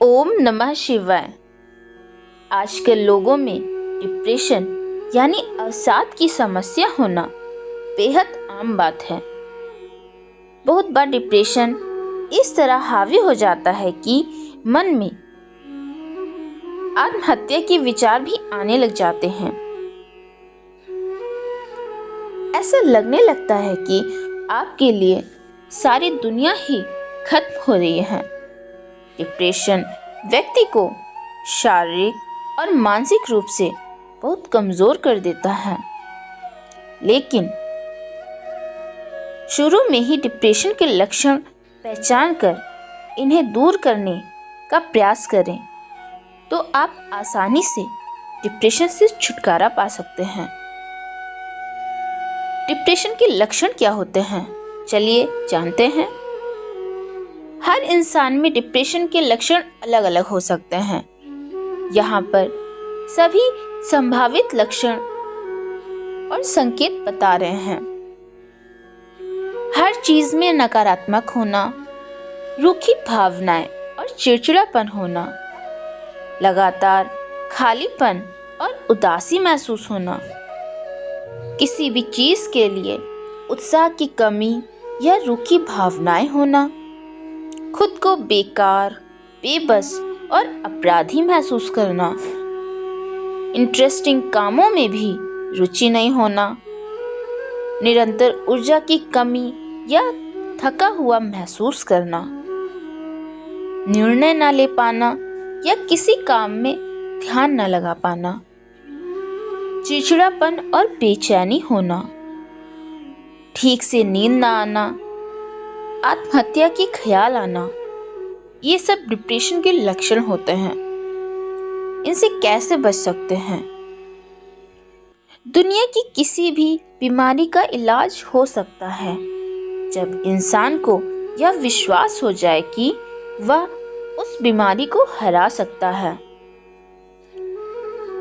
ओम नमः शिवाय। आजकल लोगों में डिप्रेशन यानी अवसाद की समस्या होना बेहद आम बात है। बहुत बार डिप्रेशन इस तरह हावी हो जाता है कि मन में आत्महत्या के विचार भी आने लग जाते हैं। ऐसा लगने लगता है कि आपके लिए सारी दुनिया ही खत्म हो रही है। डिप्रेशन व्यक्ति को शारीरिक और मानसिक रूप से बहुत कमज़ोर कर देता है, लेकिन शुरू में ही डिप्रेशन के लक्षण पहचान कर इन्हें दूर करने का प्रयास करें तो आप आसानी से डिप्रेशन से छुटकारा पा सकते हैं। डिप्रेशन के लक्षण क्या होते हैं, चलिए जानते हैं। हर इंसान में डिप्रेशन के लक्षण अलग अलग हो सकते हैं। यहाँ पर सभी संभावित लक्षण और संकेत बता रहे हैं। हर चीज में नकारात्मक होना, रूखी भावनाएं और चिड़चिड़ापन होना, लगातार खालीपन और उदासी महसूस होना, किसी भी चीज के लिए उत्साह की कमी या रूखी भावनाएं होना, खुद को बेकार, बेबस और अपराधी महसूस करना, इंटरेस्टिंग कामों में भी रुचि नहीं होना, निरंतर ऊर्जा की कमी या थका हुआ महसूस करना, निर्णय न ले पाना या किसी काम में ध्यान न लगा पाना, चिड़चिड़ापन और बेचैनी होना, ठीक से नींद न आना, आत्महत्या के ख्याल आना, ये सब डिप्रेशन के लक्षण होते हैं। इनसे कैसे बच सकते हैं? दुनिया की किसी भी बीमारी का इलाज हो सकता है जब इंसान को यह विश्वास हो जाए कि वह उस बीमारी को हरा सकता है।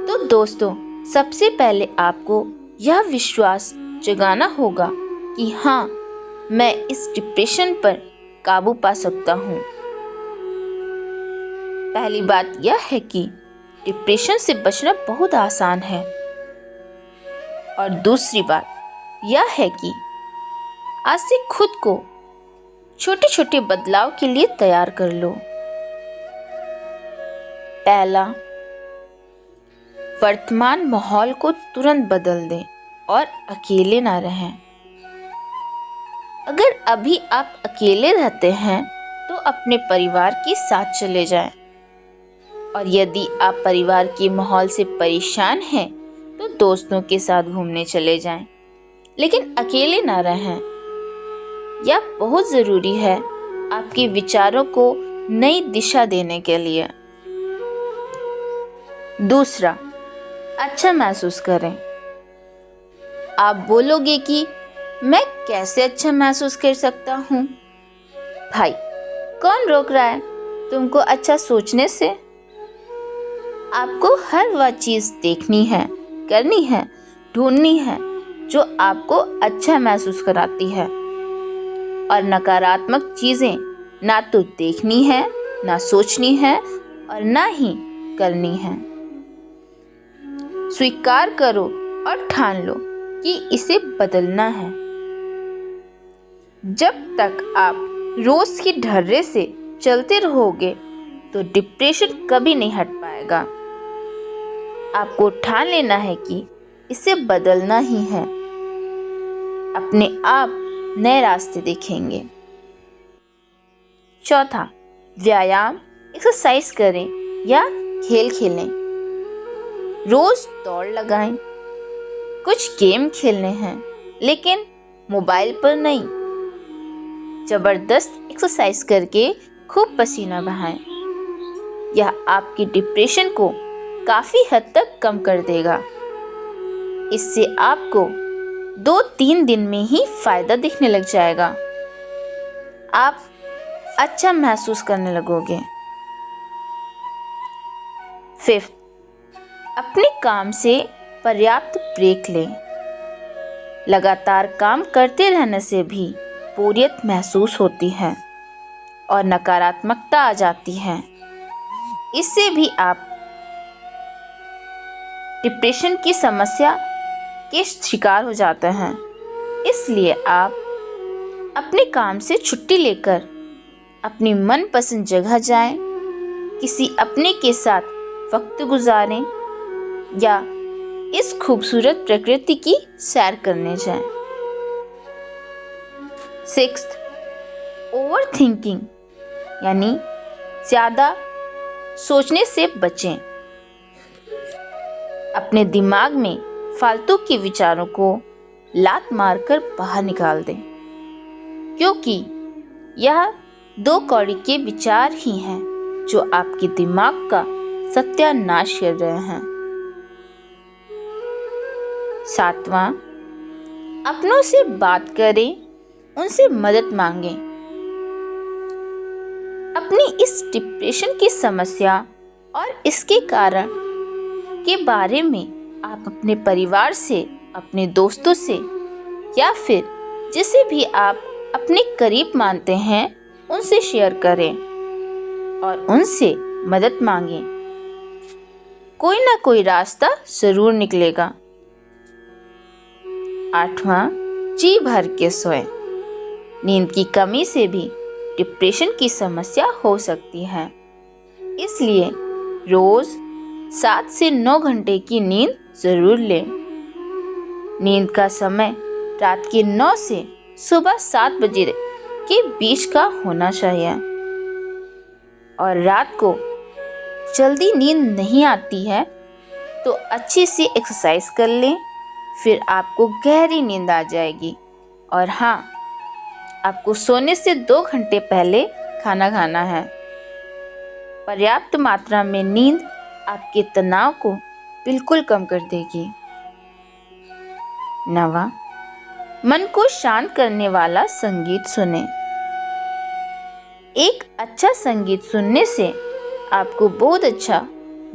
तो दोस्तों, सबसे पहले आपको यह विश्वास जगाना होगा कि हाँ, मैं इस डिप्रेशन पर काबू पा सकता हूँ। पहली बात यह है कि डिप्रेशन से बचना बहुत आसान है, और दूसरी बात यह है कि आज से खुद को छोटे छोटे बदलाव के लिए तैयार कर लो। पहला, वर्तमान माहौल को तुरंत बदल दें और अकेले ना रहें। अगर अभी आप अकेले रहते हैं तो अपने परिवार के साथ चले जाएं, और यदि आप परिवार के माहौल से परेशान हैं तो दोस्तों के साथ घूमने चले जाएं, लेकिन अकेले ना रहें। यह बहुत ज़रूरी है आपके विचारों को नई दिशा देने के लिए। दूसरा, अच्छा महसूस करें। आप बोलोगे कि मैं कैसे अच्छा महसूस कर सकता हूँ? भाई, कौन रोक रहा है तुमको अच्छा सोचने से? आपको हर वह चीज़ देखनी है, करनी है, ढूंढनी है जो आपको अच्छा महसूस कराती है, और नकारात्मक चीज़ें ना तो देखनी है, ना सोचनी है और ना ही करनी है। स्वीकार करो और ठान लो कि इसे बदलना है। जब तक आप रोज की ढर्रे से चलते रहोगे तो डिप्रेशन कभी नहीं हट पाएगा। आपको ठान लेना है कि इसे बदलना ही है। अपने आप नए रास्ते देखेंगे। चौथा, व्यायाम, एक्सरसाइज करें या खेल खेलें। रोज दौड़ लगाएं। कुछ गेम खेलने हैं, लेकिन मोबाइल पर नहीं। जबरदस्त एक्सरसाइज करके खूब पसीना बहाएं। यह आपकी डिप्रेशन को काफ़ी हद तक कम कर देगा। इससे आपको 2-3 दिन में ही फायदा दिखने लग जाएगा। आप अच्छा महसूस करने लगोगे। फिफ्थ, अपने काम से पर्याप्त ब्रेक लें। लगातार काम करते रहने से भी बोरियत महसूस होती है और नकारात्मकता आ जाती है। इससे भी आप डिप्रेशन की समस्या के शिकार हो जाते हैं। इसलिए आप अपने काम से छुट्टी लेकर अपनी मनपसंद जगह जाएं, किसी अपने के साथ वक्त गुजारें या इस खूबसूरत प्रकृति की सैर करने जाएं। 6th, ओवर थिंकिंग यानी ज़्यादा सोचने से बचें। अपने दिमाग में फालतू के विचारों को लात मारकर बाहर निकाल दें, क्योंकि यह 2 कौड़ी के विचार ही हैं जो आपके दिमाग का सत्यानाश कर रहे हैं। 7वां, अपनों से बात करें, उनसे मदद मांगें। अपनी इस डिप्रेशन की समस्या और इसके कारण के बारे में आप अपने परिवार से, अपने दोस्तों से या फिर जिसे भी आप अपने करीब मानते हैं उनसे शेयर करें और उनसे मदद मांगें। कोई ना कोई रास्ता जरूर निकलेगा। 8वां, जी भर के सोएं। नींद की कमी से भी डिप्रेशन की समस्या हो सकती है, इसलिए रोज 7 से 9 घंटे की नींद जरूर लें। नींद का समय रात के 9 से सुबह 7 बजे के बीच का होना चाहिए। और रात को जल्दी नींद नहीं आती है तो अच्छी सी एक्सरसाइज कर लें, फिर आपको गहरी नींद आ जाएगी। और हाँ, आपको सोने से 2 घंटे पहले खाना खाना है। पर्याप्त मात्रा में नींद आपके तनाव को बिल्कुल कम कर देगी। 9वां, मन को शांत करने वाला संगीत सुनें। एक अच्छा संगीत सुनने से आपको बहुत अच्छा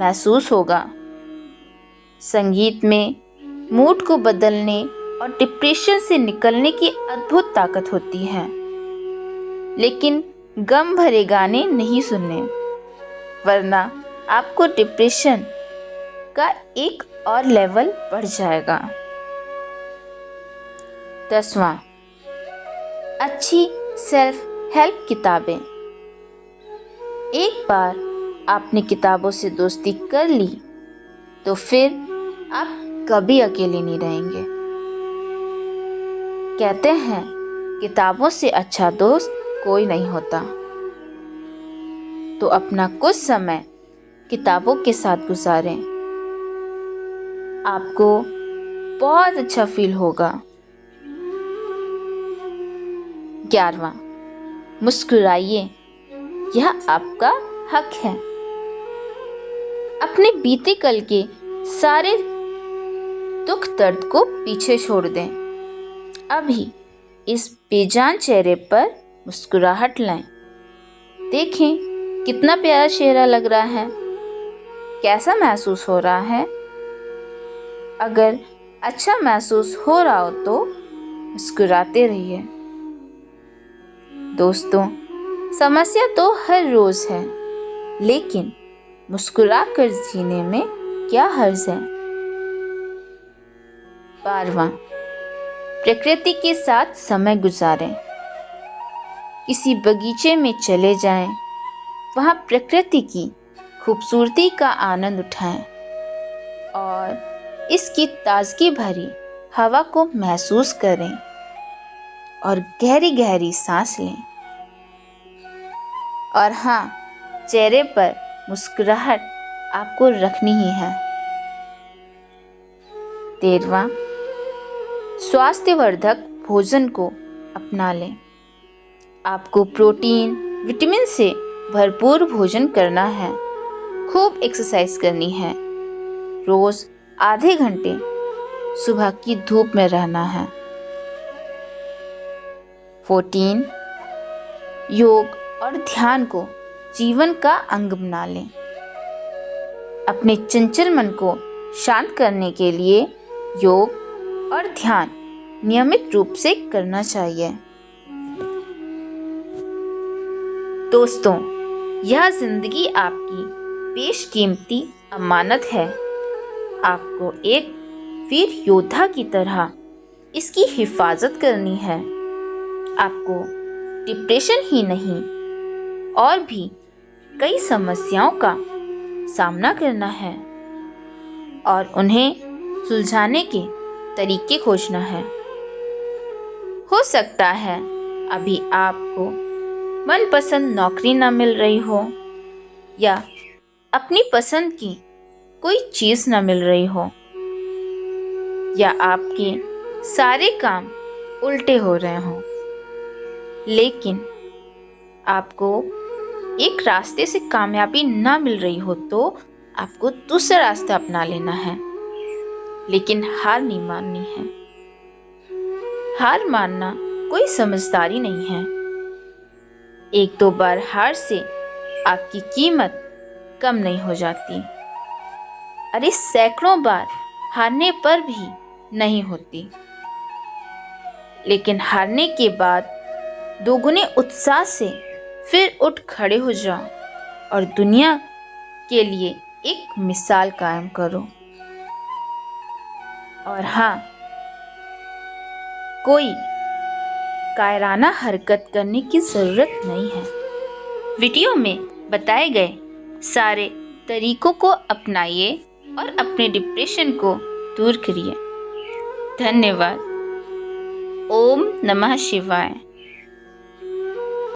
महसूस होगा। संगीत में मूड को बदलने और डिप्रेशन से निकलने की अद्भुत ताकत होती है। लेकिन गम भरे गाने नहीं सुनने, वरना आपको डिप्रेशन का एक और लेवल बढ़ जाएगा। 10वां, अच्छी सेल्फ हेल्प किताबें। एक बार आपने किताबों से दोस्ती कर ली तो फिर आप कभी अकेले नहीं रहेंगे। कहते हैं किताबों से अच्छा दोस्त कोई नहीं होता। तो अपना कुछ समय किताबों के साथ गुजारें, आपको बहुत अच्छा फील होगा। 11वां, मुस्कुराइए, यह आपका हक है। अपने बीते कल के सारे दुख दर्द को पीछे छोड़ दें। अभी इस बेजान चेहरे पर मुस्कुराहट लाएं। देखें कितना प्यारा चेहरा लग रहा है, कैसा महसूस हो रहा है। अगर अच्छा महसूस हो रहा हो तो मुस्कुराते रहिए। दोस्तों, समस्या तो हर रोज है, लेकिन मुस्कुरा कर जीने में क्या हर्ज है। 12वां, प्रकृति के साथ समय गुजारें। किसी बगीचे में चले जाएं, वहां प्रकृति की खूबसूरती का आनंद उठाएं और इसकी ताजगी भरी हवा को महसूस करें और गहरी गहरी सांस लें। और हाँ, चेहरे पर मुस्कुराहट आपको रखनी ही है। 13वां, स्वास्थ्यवर्धक भोजन को अपना लें। आपको प्रोटीन, विटामिन से भरपूर भोजन करना है, खूब एक्सरसाइज करनी है, रोज आधे घंटे सुबह की धूप में रहना है। 14, योग और ध्यान को जीवन का अंग बना लें। अपने चंचल मन को शांत करने के लिए योग और ध्यान नियमित रूप से करना चाहिए। दोस्तों, यह जिंदगी आपकी बेशकीमती अमानत है। आपको एक वीर योद्धा की तरह इसकी हिफाजत करनी है। आपको डिप्रेशन ही नहीं और भी कई समस्याओं का सामना करना है और उन्हें सुलझाने के तरीके खोजना है। हो सकता है अभी आपको मनपसंद नौकरी ना मिल रही हो या अपनी पसंद की कोई चीज़ ना मिल रही हो या आपके सारे काम उल्टे हो रहे हों, लेकिन आपको एक रास्ते से कामयाबी ना मिल रही हो तो आपको दूसरा रास्ता अपना लेना है, लेकिन हार नहीं माननी है। हार मानना कोई समझदारी नहीं है। एक दो बार हार से आपकी कीमत कम नहीं हो जाती। अरे सैकड़ों बार हारने पर भी नहीं होती। लेकिन हारने के बाद दोगुने उत्साह से फिर उठ खड़े हो जाओ और दुनिया के लिए एक मिसाल कायम करो। और हाँ, कोई कायराना हरकत करने की ज़रूरत नहीं है। वीडियो में बताए गए सारे तरीकों को अपनाइए और अपने डिप्रेशन को दूर करिए। धन्यवाद। ओम नमः शिवाय।